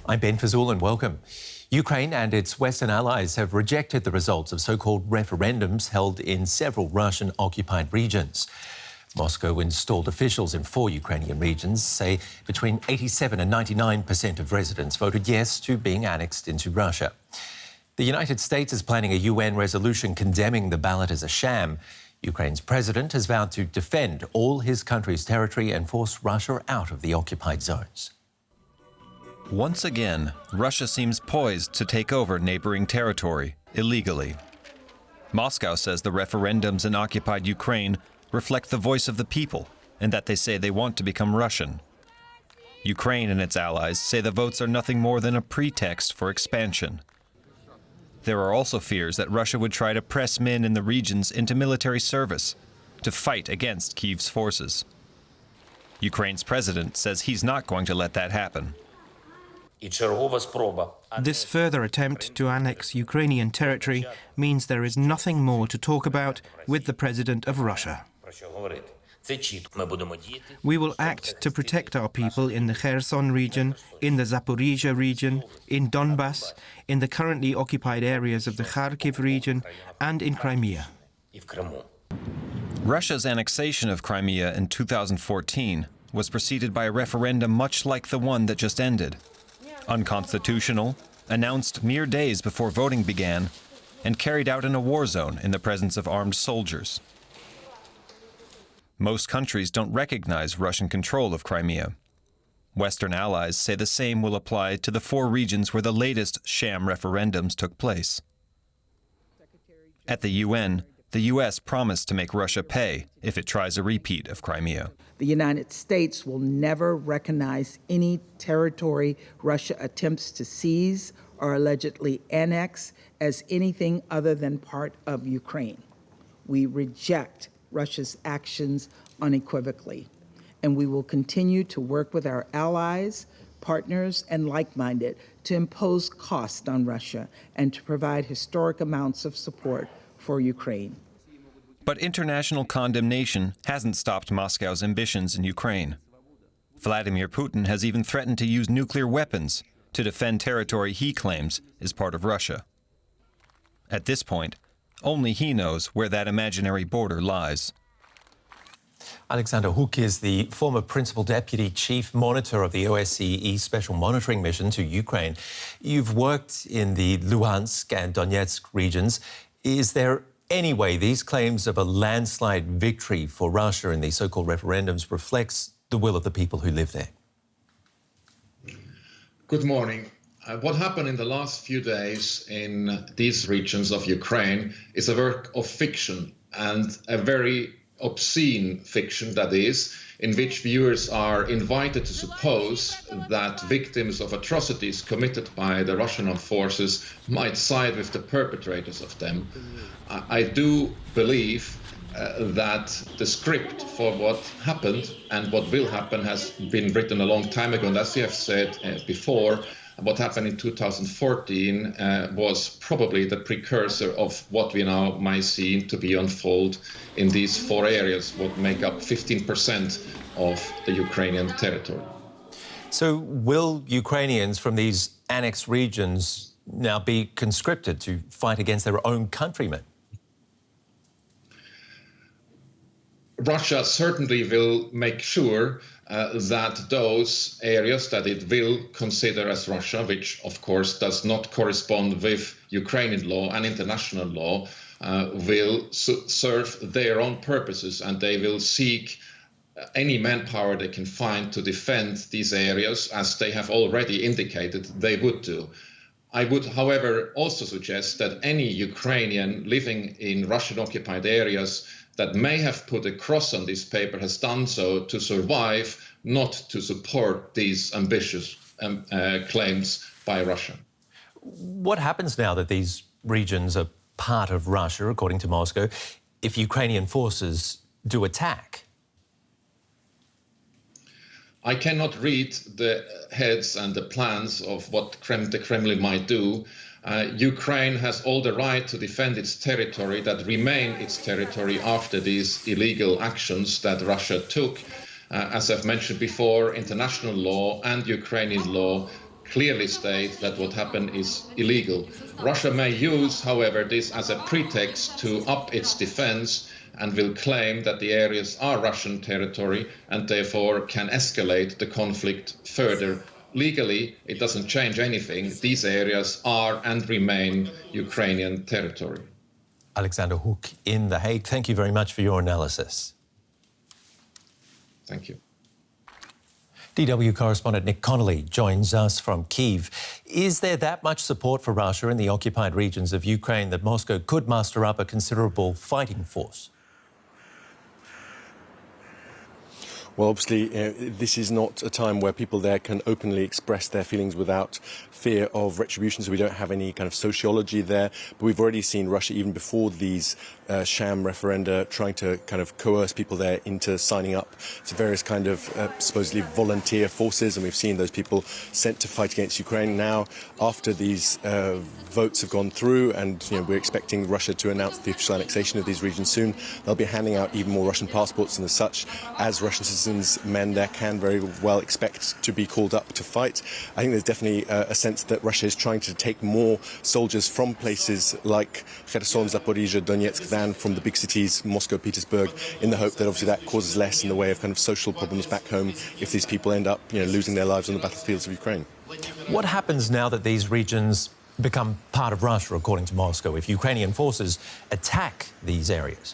I'm Ben Fazul and welcome. Ukraine and its Western allies have rejected the results of so-called referendums held in several Russian-occupied regions. Moscow installed officials in 4 Ukrainian regions say between 87 and 99% of residents voted yes to being annexed into Russia. The United States is planning a UN resolution condemning the ballot as a sham. Ukraine's president has vowed to defend all his country's territory and force Russia out of the occupied zones. Once again, Russia seems poised to take over neighboring territory illegally. Moscow says the referendums in occupied Ukraine reflect the voice of the people and that they say they want to become Russian. Ukraine and its allies say the votes are nothing more than a pretext for expansion. There are also fears that Russia would try to press men in the regions into military service to fight against Kyiv's forces. Ukraine's president says he's not going to let that happen. This further attempt to annex Ukrainian territory means there is nothing more to talk about with the president of Russia. We will act to protect our people in the Kherson region, in the Zaporizhia region, in Donbass, in the currently occupied areas of the Kharkiv region, and in Crimea. Russia's annexation of Crimea in 2014 was preceded by a referendum much like the one that just ended. Unconstitutional, announced mere days before voting began, and carried out in a war zone in the presence of armed soldiers. Most countries don't recognize Russian control of Crimea. Western allies say the same will apply to the 4 regions where the latest sham referendums took place. At the UN, the U.S. promised to make Russia pay if it tries a repeat of Crimea. The United States will never recognize any territory Russia attempts to seize or allegedly annex as anything other than part of Ukraine. We reject Russia's actions unequivocally, and we will continue to work with our allies, partners, and like-minded to impose cost on Russia and to provide historic amounts of support for Ukraine. But international condemnation hasn't stopped Moscow's ambitions in Ukraine. Vladimir Putin has even threatened to use nuclear weapons to defend territory he claims is part of Russia. At this point, only he knows where that imaginary border lies. Alexander Hooke is the former Principal Deputy Chief Monitor of the OSCE Special Monitoring Mission to Ukraine. You've worked in the Luhansk and Donetsk regions. Is there any way these claims of a landslide victory for Russia in these so-called referendums reflects the will of the people who live there? Good morning. What happened in the last few days in these regions of Ukraine is a work of fiction, and a very obscene fiction, that is, in which viewers are invited to suppose that victims of atrocities committed by the Russian armed forces might side with the perpetrators of them. I do believe that the script for what happened and what will happen has been written a long time ago, and as you have said before, what happened in 2014 was probably the precursor of what we now might see to be unfold in these 4 areas, what make up 15% of the Ukrainian territory. So will Ukrainians from these annexed regions now be conscripted to fight against their own countrymen? Russia certainly will make sure that those areas that it will consider as Russia, which of course does not correspond with Ukrainian law and international law, will serve their own purposes, and they will seek any manpower they can find to defend these areas, as they have already indicated they would do. I would, however, also suggest that any Ukrainian living in Russian-occupied areas that may have put a cross on this paper has done so to survive, not to support these ambitious claims by Russia. What happens now that these regions are part of Russia, according to Moscow, if Ukrainian forces do attack? I cannot read the heads and the plans of what the Kremlin might do. Ukraine has all the right to defend its territory that remain its territory after these illegal actions that Russia took. As I've mentioned before, international law and Ukrainian law clearly state that what happened is illegal. Russia may use, however, this as a pretext to up its defense and will claim that the areas are Russian territory and therefore can escalate the conflict further. Legally, it doesn't change anything. These areas are and remain Ukrainian territory. Alexander Hooke in The Hague, thank you very much for your analysis. Thank you. DW correspondent Nick Connolly joins us from Kyiv. Is there that much support for Russia in the occupied regions of Ukraine that Moscow could muster up a considerable fighting force? Well, obviously, this is not a time where people there can openly express their feelings without fear of retribution, so we don't have any kind of sociology there. But we've already seen Russia, even before these sham referenda, trying to kind of coerce people there into signing up to various kind of supposedly volunteer forces, and we've seen those people sent to fight against Ukraine. Now, after these votes have gone through, and we're expecting Russia to announce the official annexation of these regions soon, they'll be handing out even more Russian passports, and as such, as Russian citizens, men there can very well expect to be called up to fight. I think there's definitely a sense that Russia is trying to take more soldiers from places like Kherson, Zaporizhia, Donetsk than from the big cities, Moscow, Petersburg, in the hope that obviously that causes less in the way of kind of social problems back home if these people end up losing their lives on the battlefields of Ukraine. What happens now that these regions become part of Russia, according to Moscow, if Ukrainian forces attack these areas?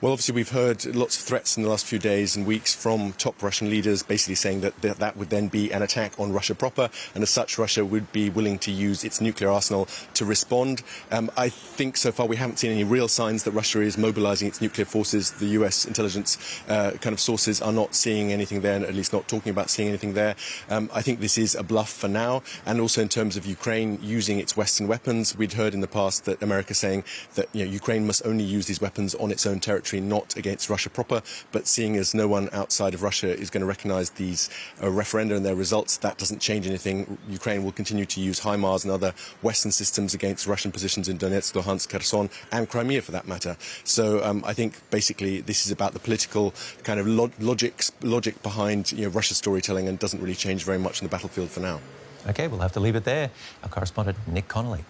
Well, obviously, we've heard lots of threats in the last few days and weeks from top Russian leaders, basically saying that that would then be an attack on Russia proper, and as such, Russia would be willing to use its nuclear arsenal to respond. I think so far we haven't seen any real signs that Russia is mobilizing its nuclear forces. The US intelligence kind of sources are not seeing anything there, at least not talking about seeing anything there. I think this is a bluff for now, and also in terms of Ukraine using its Western weapons, we'd heard in the past that America saying that Ukraine must only use these weapons on its own territory, not against Russia proper. But seeing as no one outside of Russia is going to recognize these referenda and their results, that doesn't change anything. Ukraine will continue to use HIMARS and other Western systems against Russian positions in Donetsk, Luhansk, Kherson, and Crimea for that matter. So I think basically this is about the political kind of logic behind Russia's storytelling, and doesn't really change very much on the battlefield for now. OK, we'll have to leave it there. Our correspondent Nick Connolly.